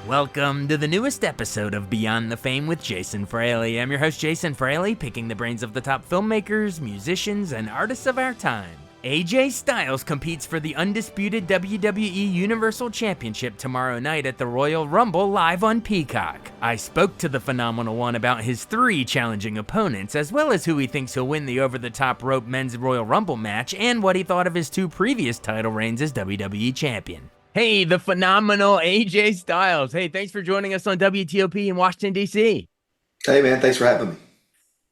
Welcome to the newest episode of Beyond the Fame with Jason Fraley. I'm your host, Jason Fraley, picking the brains of the top filmmakers, musicians, and artists of our time. AJ Styles competes for the undisputed WWE Universal Championship tomorrow night at the Royal Rumble live on Peacock. I spoke to the Phenomenal One about his 3 challenging opponents, as well as who he thinks he'll win the over-the-top rope men's Royal Rumble match, and what he thought of his 2 previous title reigns as WWE Champion. Hey, the phenomenal AJ Styles. Hey, thanks for joining us on WTOP in Washington, D.C. Hey, man, thanks for having me.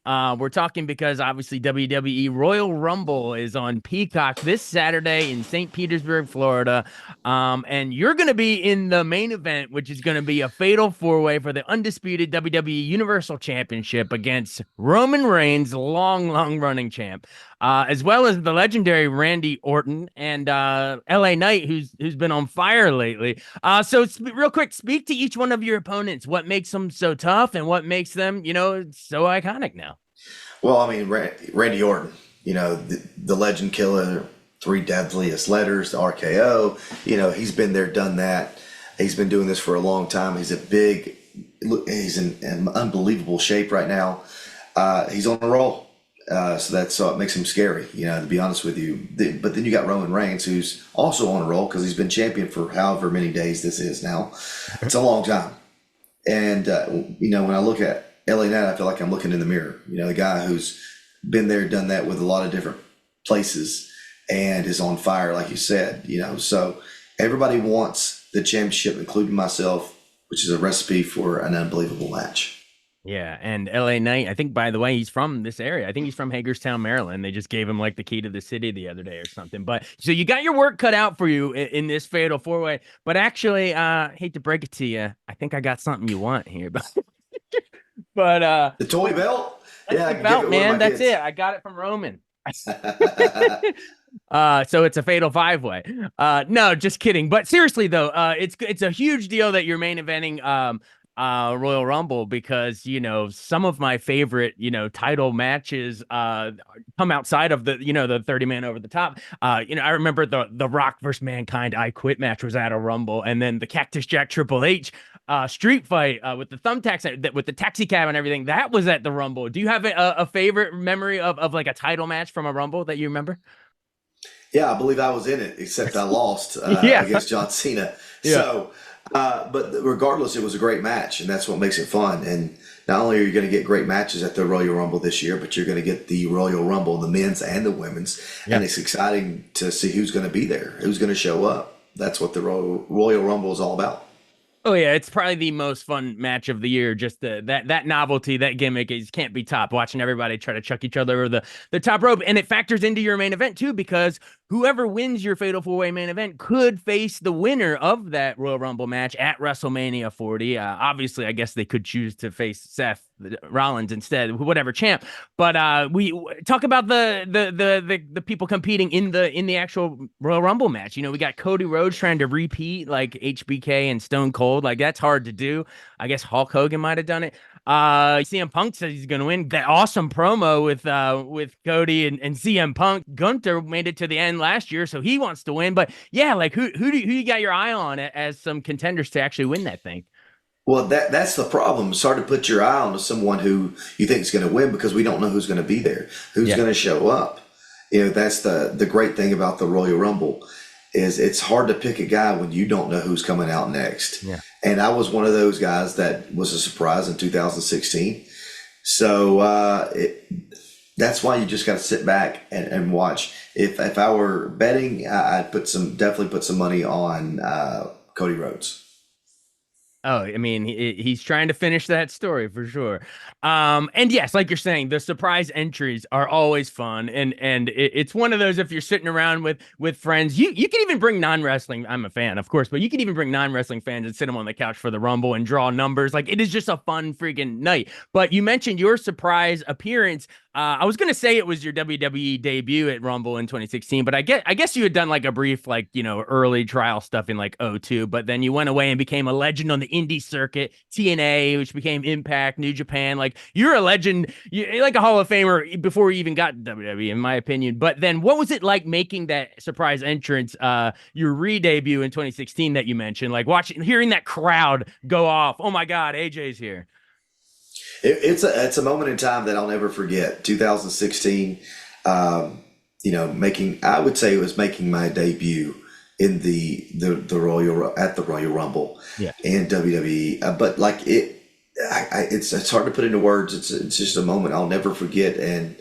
We're talking because obviously WWE Royal Rumble is on Peacock this Saturday in St. Petersburg, Florida. And you're going to be in the main event, which is going to be a fatal 4-way for the undisputed WWE Universal Championship against Roman Reigns, long running champ, as well as the legendary Randy Orton and LA Knight, who's been on fire lately. Real quick, speak to each one of your opponents. What makes them so tough and what makes them, so iconic now? Well, I mean, Randy Orton, the legend killer, 3 deadliest letters, the RKO, he's been there, done that. He's been doing this for a long time. He's he's in unbelievable shape right now. He's on a roll. So it makes him scary, to be honest with you. But then you got Roman Reigns, who's also on a roll because he's been champion for however many days this is now. It's a long time. And, when I look at LA Knight, I feel like I'm looking in the mirror. The guy who's been there, done that with a lot of different places and is on fire, like you said, So everybody wants the championship, including myself, which is a recipe for an unbelievable match. Yeah, and LA Knight, I think, by the way, he's from this area. I think he's from Hagerstown, Maryland. They just gave him like the key to the city the other day or something. But so you got your work cut out for you in this fatal 4-way. But actually, hate to break it to you, I think I got something you want here. But the toy belt? Yeah, the belt, man. That's it. I got it from Roman. So it's a fatal 5-way. No, just kidding. But seriously though, it's a huge deal that you're main eventing Royal Rumble because some of my favorite title matches come outside of the the 30-man over the top. I remember the Rock versus Mankind I Quit match was at a Rumble, and then the Cactus Jack Triple H street fight with the thumbtacks with the taxi cab and everything, that was at the Rumble. Do you have a favorite memory of like a title match from a Rumble that you remember? Yeah, I believe I was in it, except I lost against John Cena. Yeah. So, but regardless, it was a great match, and that's what makes it fun. And not only are you going to get great matches at the Royal Rumble this year, but you're going to get the Royal Rumble, the men's and the women's. Yeah. And it's exciting to see who's going to be there, who's going to show up. That's what the Royal Rumble is all about. Oh yeah, it's probably the most fun match of the year. Just that novelty, that gimmick can't be topped. Watching everybody try to chuck each other over the top rope, and it factors into your main event too, because whoever wins your fatal 4-way main event could face the winner of that Royal Rumble match at WrestleMania 40. Obviously, I guess they could choose to face Seth Rollins instead, whatever champ. But we talk about the people competing in the actual Royal Rumble match. We got Cody Rhodes trying to repeat like HBK and Stone Cold. Like that's hard to do. I guess Hulk Hogan might have done it. CM Punk says he's going to win. That awesome promo with Cody and CM Punk. Gunther made it to the end last year, so he wants to win. But yeah, like who you got your eye on as some contenders to actually win that thing? Well, that's the problem. It's hard to put your eye on someone who you think is going to win because we don't know who's going to be there, who's going to show up. That's the great thing about the Royal Rumble is it's hard to pick a guy when you don't know who's coming out next. Yeah. And I was one of those guys that was a surprise in 2016. So that's why you just got to sit back and watch. If I were betting, I'd definitely put some money on Cody Rhodes. Oh, I mean, he's trying to finish that story for sure. And yes, like you're saying, the surprise entries are always fun. And it's one of those, if you're sitting around with friends, you can even bring non-wrestling. I'm a fan, of course, but you can even bring non-wrestling fans and sit them on the couch for the Rumble and draw numbers. Like it is just a fun freaking night. But you mentioned your surprise appearance I was gonna say it was your WWE debut at Rumble in 2016, but I guess you had done like a brief, like, early trial stuff in like '02, but then you went away and became a legend on the indie circuit, TNA, which became Impact, New Japan. Like, you're a legend, you're like a Hall of Famer before you even got to WWE, in my opinion. But then, what was it like making that surprise entrance, your re-debut in 2016 that you mentioned? Like hearing that crowd go off. Oh my God, AJ's here. It's a moment in time that I'll never forget. 2016, I would say it was making my debut in the Royal Rumble, yeah, in WWE. But like it's hard to put into words. It's just a moment I'll never forget, and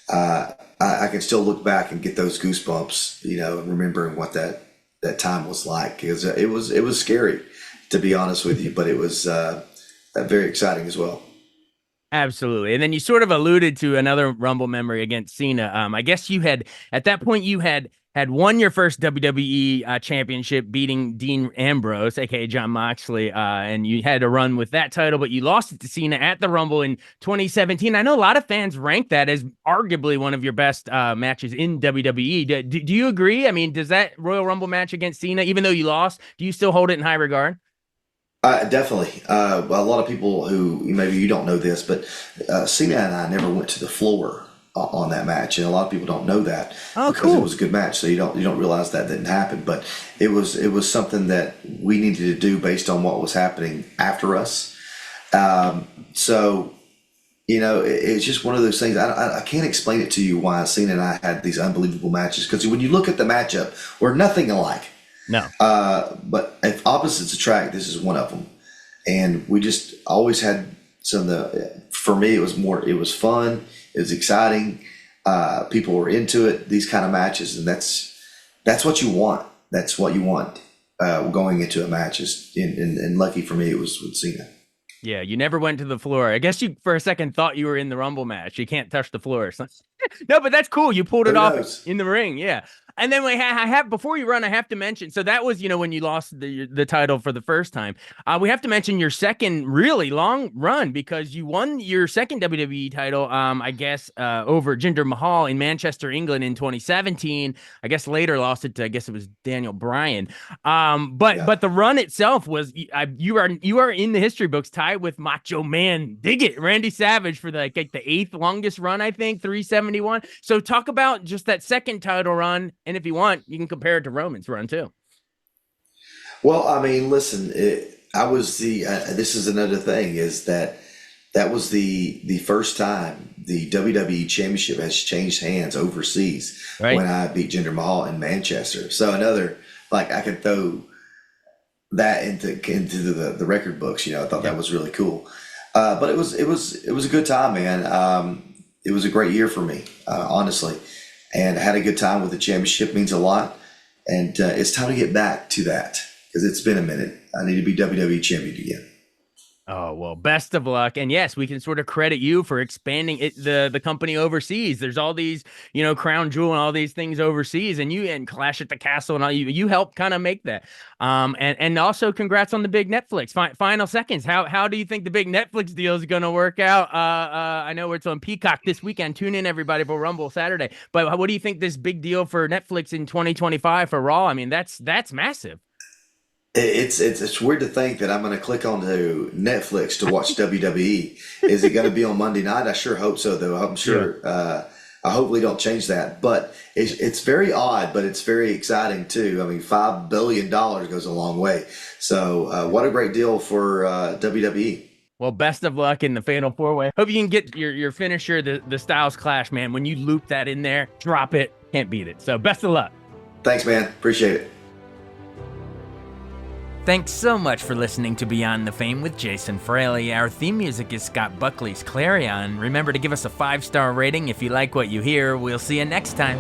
I can still look back and get those goosebumps. Remembering what that time was like, because it was scary, to be honest with you, but it was very exciting as well. Absolutely. And then you sort of alluded to another Rumble memory against Cena. I guess you had, at that point, you had won your first WWE championship, beating Dean Ambrose, aka Jon Moxley, and you had a run with that title, but you lost it to Cena at the Rumble in 2017. I know a lot of fans rank that as arguably one of your best matches in WWE. Do you agree? I mean, does that Royal Rumble match against Cena, even though you lost, do you still hold it in high regard? Definitely. A lot of people who maybe you don't know this, but Cena and I never went to the floor on that match, and a lot of people don't know that. Oh, because cool. It was a good match, so you don't realize that didn't happen. But it was something that we needed to do based on what was happening after us. So it's just one of those things. I can't explain it to you why Cena and I had these unbelievable matches, because when you look at the matchup, we're nothing alike. No. But if opposites attract, this is one of them. And we just always had for me, it was fun. It was exciting. People were into it, these kind of matches. And that's what you want. That's what you want going into a match. And lucky for me, it was with Cena. Yeah, you never went to the floor. I guess you, for a second, thought you were in the Rumble match. You can't touch the floor. No, but that's cool. You pulled it off in the ring. Yeah. And then before you run, I have to mention. So that was, when you lost the title for the first time. We have to mention your second really long run, because you won your second WWE title, I guess, over Jinder Mahal in Manchester, England in 2017. I guess later lost it to, I guess it was Daniel Bryan. But the run itself was, you are in the history books, tied with Macho Man, dig it, Randy Savage, for the 8th longest run, I think, 371. So talk about just that second title run. And if you want, you can compare it to Roman's run too. Well, I mean, listen, this is another thing, is that was the first time the WWE Championship has changed hands overseas, right, when I beat Jinder Mahal in Manchester. So another, I could throw that into the record books. I thought that was really cool. But it was a good time, man. It was a great year for me, honestly. And I had a good time with the championship. Means a lot. And it's time to get back to that, because it's been a minute. I need to be WWE champion again. Oh, well, best of luck. And yes, we can sort of credit you for expanding the company overseas. There's all these, Crown Jewel and all these things overseas, and Clash at the Castle, and all you helped kind of make that. And also congrats on the big Netflix. Final seconds. How do you think the big Netflix deal is going to work out? I know it's on Peacock this weekend. Tune in, everybody, for Rumble Saturday. But what do you think this big deal for Netflix in 2025 for Raw? I mean, that's massive. It's weird to think that I'm going to click onto Netflix to watch WWE. Is it going to be on Monday night? I sure hope so, though. I'm sure. Yeah. I hopefully don't change that. But it's very odd, but it's very exciting too. I mean, $5 billion goes a long way. So what a great deal for WWE. Well, best of luck in the Fatal 4-Way. Hope you can get your finisher, the Styles Clash, man. When you loop that in there, drop it. Can't beat it. So best of luck. Thanks, man. Appreciate it. Thanks so much for listening to Beyond the Fame with Jason Fraley. Our theme music is Scott Buckley's Clarion. Remember to give us a 5-star rating if you like what you hear. We'll see you next time.